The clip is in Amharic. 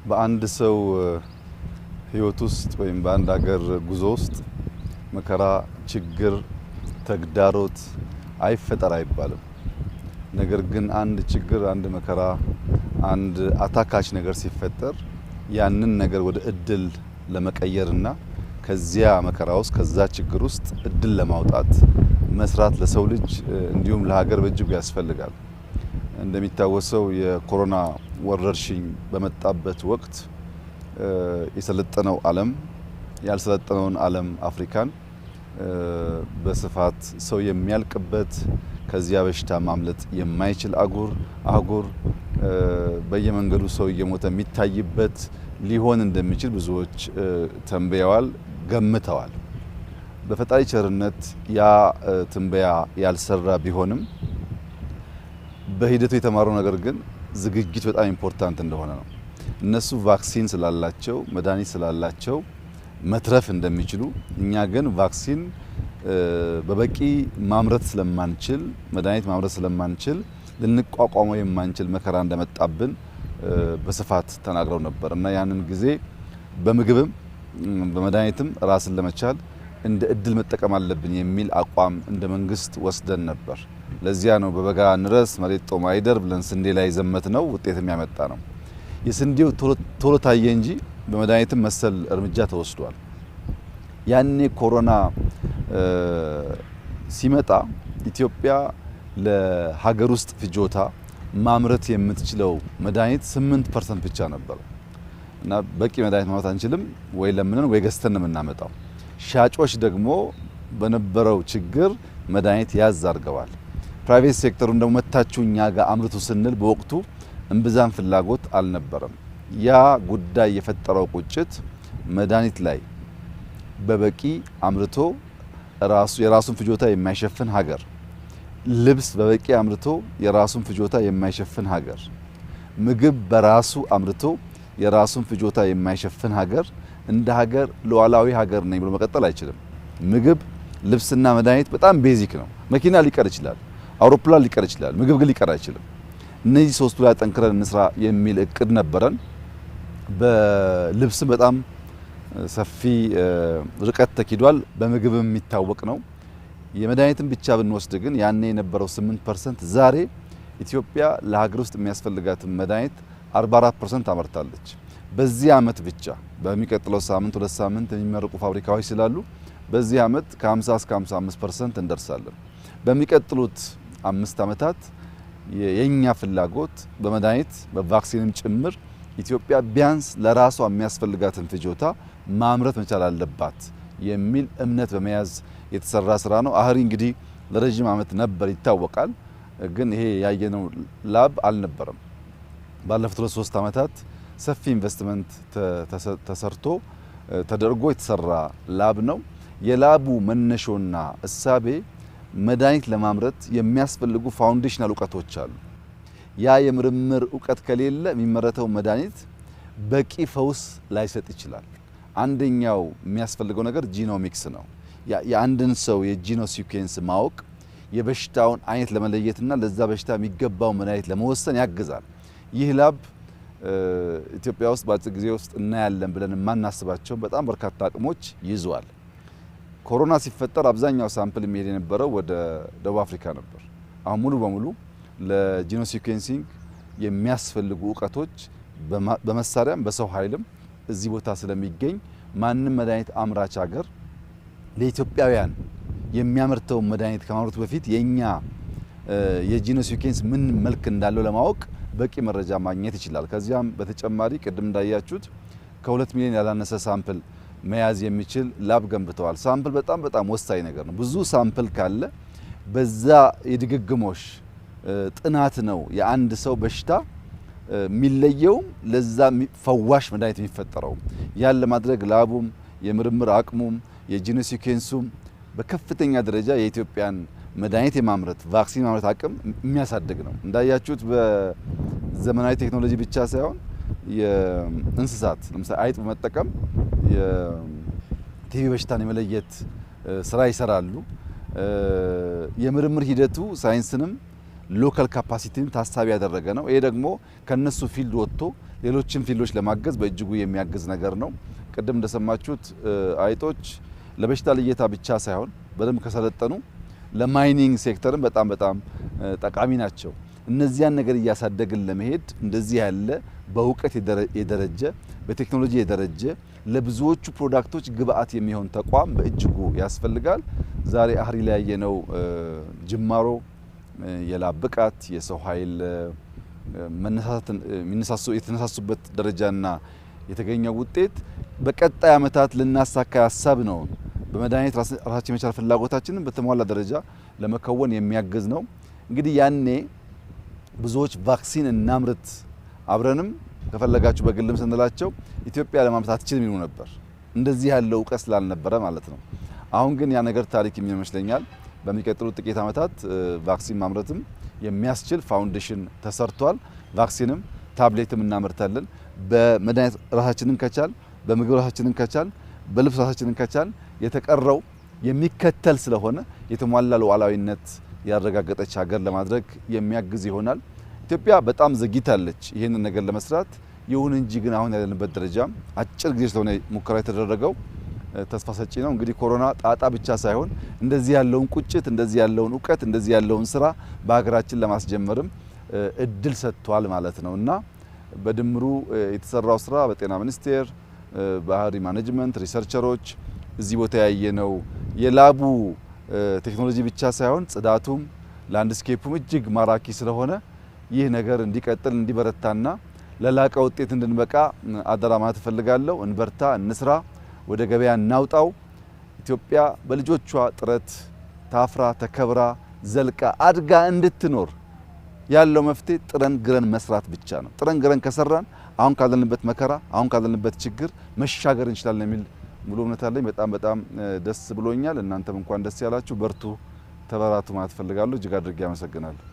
በአንድ ሰው ህይወት ውስጥ ወይም በአንድ ሀገር ጉዞ ውስጥ መከራ፣ ችግር፣ ተግዳሮት አይፈጠር አይባልም። ነገር ግን አንድ ችግር፣ አንድ መከራ፣ አንድ አታካች ነገር ሲፈጠር ያንን ነገር ወደ እድል ለመቀየርና ከዚያ መከራ ውስጥ ከዛ ችግር ውስጥ እድል ለማውጣት መስራት ለሰው ልጅ እንዲሁም ለሀገር በእጅጉ ያስፈልጋል። እንደሚታወሰው የኮሮና ወረርሽኝ በመጣበት ወቅት የሰለጠነው ዓለም ያልሰለጠነውን ዓለም አፍሪካን በስፋት ሰው የሚያልቅበት ከዚያ በሽታ ማምለጥ የማይችል አህጉር በየመንገዱ ሰው እየሞተ የሚታይበት ሊሆን እንደሚችል ብዙዎች ተንበየዋል፣ ገምተዋል። በፈጣሪ ቸርነት ያ ትንበያ ያልሰራ ቢሆንም በሂደቱ የተማረው ነገር ግን ዝግጅት በጣም ኢምፖርታንት እንደሆነ ነው። እነሱ ቫክሲን ስላላቸው መድኃኒት ስላላቸው መትረፍ እንደሚችሉ፣ እኛ ግን ቫክሲን በበቂ ማምረት ስለማንችል መድኃኒት ማምረት ስለማንችል ልንቋቋመው የማንችል መከራ እንደመጣብን በስፋት ተናግረው ነበር እና ያንን ጊዜ በምግብም በመድኃኒትም ራስን ለመቻል እንደ እድል መጠቀም አለብን የሚል አቋም እንደ መንግስት ወስደን ነበር። ለዚያ ነው በበጋ እንረስ መሬት ጦም አይደር ብለን ስንዴ ላይ ዘመት ነው ውጤትም ያመጣ ነው። የስንዴው ቶሎ ታየ እንጂ በመድኃኒትም መሰል እርምጃ ተወስዷል። ያኔ ኮሮና ሲመጣ ኢትዮጵያ ለሀገር ውስጥ ፍጆታ ማምረት የምትችለው መድኃኒት 8% ብቻ ነበር እና በቂ መድኃኒት ማምረት አንችልም፣ ወይ ለምንን ወይ ገዝተን ነው የምናመጣው። ሻጮች ደግሞ በነበረው ችግር መድኃኒት ያዝ አድርገዋል። ፕራይቬት ሴክተሩን ደግሞ መታችሁ እኛ ጋር አምርቱ ስንል በወቅቱ እምብዛም ፍላጎት አልነበረም። ያ ጉዳይ የፈጠረው ቁጭት መድኃኒት ላይ በበቂ አምርቶ የራሱን ፍጆታ የማይሸፍን ሀገር፣ ልብስ በበቂ አምርቶ የራሱን ፍጆታ የማይሸፍን ሀገር፣ ምግብ በራሱ አምርቶ የራሱን ፍጆታ የማይሸፍን ሀገር እንደ ሀገር ሉዓላዊ ሀገር ነኝ ብሎ መቀጠል አይችልም። ምግብ፣ ልብስና መድኃኒት በጣም ቤዚክ ነው። መኪና ሊቀር ይችላል፣ አውሮፕላን ሊቀር ይችላል፣ ምግብ ግን ሊቀር አይችልም። እነዚህ ሶስቱ ላይ ጠንክረን እንስራ የሚል እቅድ ነበረን። በልብስም በጣም ሰፊ ርቀት ተኪዷል። በምግብም የሚታወቅ ነው። የመድኃኒትን ብቻ ብንወስድ ግን ያኔ የነበረው 8% ዛሬ ኢትዮጵያ ለሀገር ውስጥ የሚያስፈልጋትን መድኃኒት 44% አመርታለች። በዚህ አመት ብቻ በሚቀጥለው ሳምንት 2 ሳምንት የሚመረቁ ፋብሪካዎች ስላሉ በዚህ አመት ከ50 እስከ 55% እንደርሳለን። በሚቀጥሉት 5 አመታት የኛ ፍላጎት በመድኃኒት በቫክሲንም ጭምር ኢትዮጵያ ቢያንስ ለራሷ የሚያስፈልጋትን ፍጆታ ማምረት መቻል አለባት የሚል እምነት በመያዝ የተሰራ ስራ ነው። አህሪ እንግዲህ ለረጅም አመት ነበር ይታወቃል፣ ግን ይሄ ያየነው ላብ አልነበረም። ባለፉት 3 አመታት ሰፊ ኢንቨስትመንት ተሰርቶ ተደርጎ የተሰራ ላብ ነው። የላቡ መነሾና እሳቤ መድኃኒት ለማምረት የሚያስፈልጉ ፋውንዴሽናል እውቀቶች አሉ። ያ የምርምር እውቀት ከሌለ የሚመረተው መድኃኒት በቂ ፈውስ ላይሰጥ ይችላል። አንደኛው የሚያስፈልገው ነገር ጂኖሚክስ ነው። የአንድን ሰው የጂኖ ሲኩዌንስ ማወቅ የበሽታውን አይነት ለመለየትና ለዛ በሽታ የሚገባው መድኃኒት ለመወሰን ያግዛል። ይህ ላብ ኢትዮጵያ ውስጥ በአጭር ጊዜ ውስጥ እናያለን ብለን የማናስባቸው በጣም በርካታ አቅሞች ይዟል። ኮሮና ሲፈጠር አብዛኛው ሳምፕል የሚሄድ የነበረው ወደ ደቡብ አፍሪካ ነበር። አሁን ሙሉ በሙሉ ለጂኖ ሲኩዌንሲንግ የሚያስፈልጉ እውቀቶች በመሳሪያም በሰው ኃይልም እዚህ ቦታ ስለሚገኝ ማንም መድኃኒት አምራች ሀገር ለኢትዮጵያውያን የሚያመርተው መድኃኒት ከማምረቱ በፊት የኛ የጂኖ ሲኩዌንስ ምን መልክ እንዳለው ለማወቅ በቂ መረጃ ማግኘት ይችላል። ከዚያም በተጨማሪ ቅድም እንዳያችሁት ከ2 ሚሊዮን ያላነሰ ሳምፕል መያዝ የሚችል ላብ ገንብተዋል። ሳምፕል በጣም ወሳኝ ነገር ነው። ብዙ ሳምፕል ካለ በዛ የድግግሞሽ ጥናት ነው የአንድ ሰው በሽታ የሚለየውም ለዛ ፈዋሽ መድኃኒት የሚፈጠረው። ያን ለማድረግ ላቡም የምርምር አቅሙም የጂኖ ሲኩዌንሱም በከፍተኛ ደረጃ የኢትዮጵያን መድኃኒት የማምረት ቫክሲን ማምረት አቅም የሚያሳድግ ነው። እንዳያችሁት በዘመናዊ ቴክኖሎጂ ብቻ ሳይሆን የእንስሳት ለምሳሌ አይጥ በመጠቀም የቲቪ በሽታን የመለየት ስራ ይሰራሉ። የምርምር ሂደቱ ሳይንስንም ሎካል ካፓሲቲን ታሳቢ ያደረገ ነው። ይሄ ደግሞ ከነሱ ፊልድ ወጥቶ ሌሎችን ፊልዶች ለማገዝ በእጅጉ የሚያግዝ ነገር ነው። ቅድም እንደሰማችሁት አይጦች ለበሽታ ልየታ ብቻ ሳይሆን በደንብ ከሰለጠኑ ለማይኒንግ ሴክተርም በጣም ጠቃሚ ናቸው። እነዚያን ነገር እያሳደግን ለመሄድ እንደዚህ ያለ በእውቀት የደረጀ በቴክኖሎጂ የደረጀ ለብዙዎቹ ፕሮዳክቶች ግብአት የሚሆን ተቋም በእጅጉ ያስፈልጋል። ዛሬ አህሪ ላይ ያየነው ጅማሮ የላብ ብቃት የሰው ኃይል የተነሳሱበት ደረጃና የተገኘው ውጤት በቀጣይ ዓመታት ልናሳካ ያሰብነው በመድኃኒት ራሳችን የመቻል ፍላጎታችንን በተሟላ ደረጃ ለመከወን የሚያግዝ ነው። እንግዲህ ያኔ ብዙዎች ቫክሲን እናምርት አብረንም ከፈለጋችሁ በግልም ስንላቸው ኢትዮጵያ ለማምረት አትችልም ይሉ ነበር። እንደዚህ ያለው እውቀት ስላልነበረ ማለት ነው። አሁን ግን ያ ነገር ታሪክ ይመስለኛል። በሚቀጥሉት ጥቂት ዓመታት ቫክሲን ማምረትም የሚያስችል ፋውንዴሽን ተሰርቷል። ቫክሲንም ታብሌትም እናመርታለን። በመድኃኒት ራሳችንን ከቻል፣ በምግብ ራሳችንን ከቻል፣ በልብስ ራሳችንን ከቻል የተቀረው የሚከተል ስለሆነ የተሟላ ሉዓላዊነት ያረጋገጠች ሀገር ለማድረግ የሚያግዝ ይሆናል። ኢትዮጵያ በጣም ዘግይታለች ይህንን ነገር ለመስራት። ይሁን እንጂ ግን አሁን ያለንበት ደረጃ አጭር ጊዜ ስለሆነ ሙከራ የተደረገው ተስፋ ሰጪ ነው። እንግዲህ ኮሮና ጣጣ ብቻ ሳይሆን እንደዚህ ያለውን ቁጭት፣ እንደዚህ ያለውን እውቀት፣ እንደዚህ ያለውን ስራ በሀገራችን ለማስጀመርም እድል ሰጥቷል ማለት ነው እና በድምሩ የተሰራው ስራ በጤና ሚኒስቴር፣ በአህሪ ማኔጅመንት፣ ሪሰርቸሮች እዚህ ቦታ ያየነው የላቡ ቴክኖሎጂ ብቻ ሳይሆን ጽዳቱም ላንድስኬፑም እጅግ ማራኪ ስለሆነ ይህ ነገር እንዲቀጥል እንዲበረታና ለላቀ ውጤት እንድንበቃ አደራ ማለት እፈልጋለሁ። እንበርታ፣ እንስራ፣ ወደ ገበያ እናውጣው። ኢትዮጵያ በልጆቿ ጥረት ታፍራ ተከብራ ዘልቃ አድጋ እንድትኖር ያለው መፍትሄ ጥረን ግረን መስራት ብቻ ነው። ጥረን ግረን ከሰራን አሁን ካለንበት መከራ አሁን ካለንበት ችግር መሻገር እንችላለን የሚል ሙሉ እምነት አለኝ። በጣም ደስ ብሎኛል። እናንተም እንኳን ደስ ያላችሁ። በርቱ፣ ተበራቱ ማለት እፈልጋለሁ። እጅግ አድርጌ አመሰግናለሁ።